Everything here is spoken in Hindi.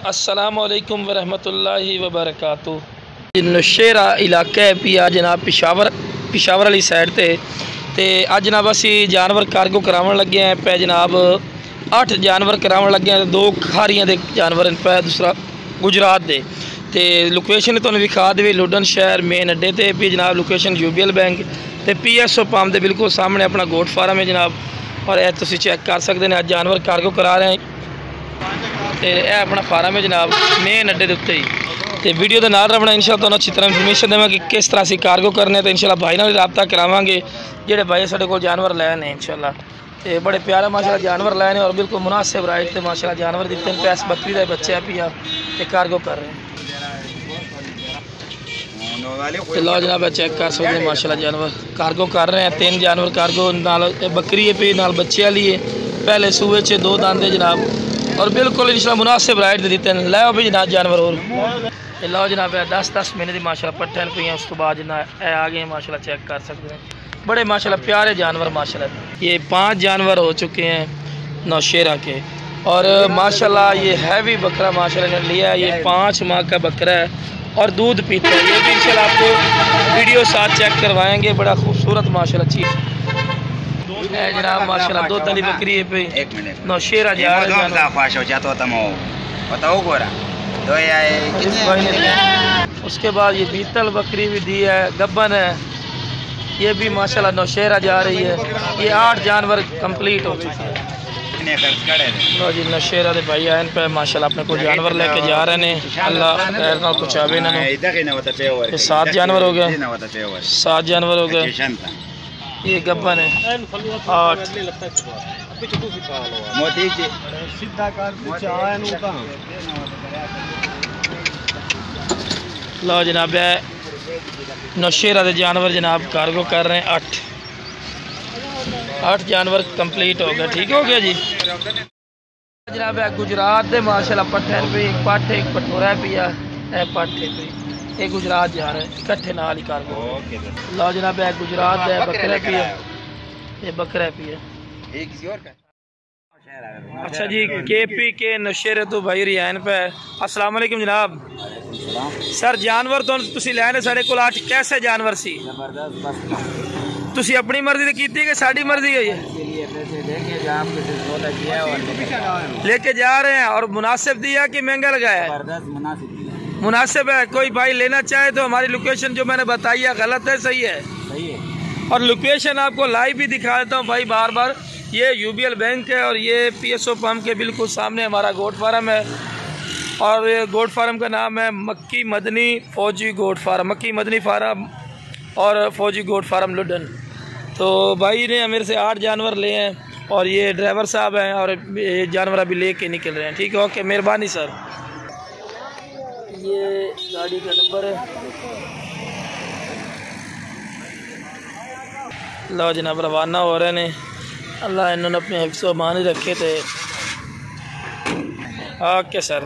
अस्सलामुअलैकुम वरहमतुल्लाहि वबरकातुहू। नौशेरा इलाका है पिया जनाब पिशावर वाली साइड ते अज जनाब असी जानवर कार्गो करावन लगे हैं पे जनाब 8 जानवर करावन लगे हैं। 2 खारियां दे जानवर पे दूसरा गुजरात दे ते लोकेशन तुहानूं विखा देवी लुडन शहर मेन अड्डे ते भी जनाब लोकेशन यूबीएल बैंक ते PSO पंप के बिल्कुल सामने अपना गोट फार्म है जनाब। और यह तुसीं चेक कर सकते हैं जानवर कार्गो करा रहे हैं। यह अपना फार्म है जनाब मेन अड्डे के उत्ते ही। तो वीडियो के नाल रखना इंशाअल्लाह तुहानूं अच्छी तरह इन्फॉर्मेशन देवांगे कि किस तरह से कार्गो करने। तो इंशाअल्लाह भाई नाल रब्ता करावांगे जिहड़े भाई साडे कोल जानवर लैन है इंशाअल्लाह। तो बड़े प्यारे माशाअल्लाह जानवर लैन और बिल्कुल मुनासिब राइट से माशाअल्लाह जानवर दिते हैं। पैस बकरी का बच्चा है पिया ते कार्गो कर रहे हैं। तो लो जनाब चेक कर सकते हैं माशाअल्लाह जानवर कार्गो कर रहे हैं। 3 जानवर कार्गो नाल बकरी है पे नाल बच्चे वाली है। पहले सूए 2 दांदे जनाब और बिल्कुल इंशाअल्लाह मुनासिब राइट दिते हैं। लै भी जनाब जानवर और लो जनाब 10-10 महीने की माशाअल्लाह पट्ठन पे हैं। उस तो बाद जनाब आ गए माशाअल्लाह चेक कर सकते हैं। बड़े माशाअल्लाह प्यारे जानवर माशाअल्लाह। ये 5 जानवर हो चुके हैं नौशेरा के और माशाअल्लाह ये हैवी बकरा माशाअल्लाह ने लिया। ये 5 माह का बकरा है और दूध पीता है। ये भी इंशाअल्लाह आपको वीडियो साथ चेक करवाएंगे। बड़ा खूबसूरत माशाअल्लाह चीज़ है जनाब माशाअल्लाह। 2 तली बकरी है पे नौशेरा जा रहा है। उसके बाद ये बीतल बकरी भी दी है गब्बन है। ये भी माशाअल्लाह नौशेरा जा रही है। ये 8 जानवर कंप्लीट हो चुके हैं। लो जी नौशेरा दे भाई आए पे माशाअल्लाह अपने को जानवर लेके जा रहे हैं। अल्लाह खैर ना पहुँचावे इन्होंने। 7 जानवर हो गए 7 जानवर हो गए। ये गब्बन है 8। लो जनाब नौशेरा के जानवर जनाब कार्गो कर रहे हैं। 8 जानवर कंप्लीट हो गए। ठीक हो गया जी जनाब। गुजरात दे माशाअल्लाह पट्ठे पे एक पट्ठ एक पठोरा पिया है पट्ठे पे ये गुजरात जा रहे हैं इकट्ठे नाल ही कार्गो। लो जनाब गुजरात है बकरा पिया ये बकरा पिया। अच्छा जी KP के नौशेरे तो भाई रियान पे। अस्सलाम वालेकुम जनाब। सर जानवर तो तुसी लैने साढ़े कोल 8 कैसे जानवर सी तुसी अपनी मर्जी से की कि साड़ी मर्जी है? लेके जा रहे हैं और मुनासिब दिया कि महंगा लगाया है? मुनासिब है। कोई भाई लेना चाहे तो हमारी लोकेशन जो मैंने बताई है गलत है सही है? और लोकेशन आपको लाइव भी दिखा देता हूँ भाई बार बार। ये यूबीएल बैंक है और ये PSO पंप के बिल्कुल सामने हमारा गोट फार्म है। और ये गोट फार्म का नाम है मक्की मदनी फौजी गोट फार्म। मक्की मदनी फार्म और फौजी गोट फार्म लुडन। तो भाई ने मेरे से 8 जानवर ले हैं और ये ड्राइवर साहब हैं और ये जानवर अभी लेके निकल रहे हैं। ठीक है ओके मेहरबानी सर। ये गाड़ी का नंबर है। लो जनाब रवाना हो रहे हैं। अल्लाह इन्होंने अपने हिफ्ज़-ओ-अमान रखे थे। Okay sir.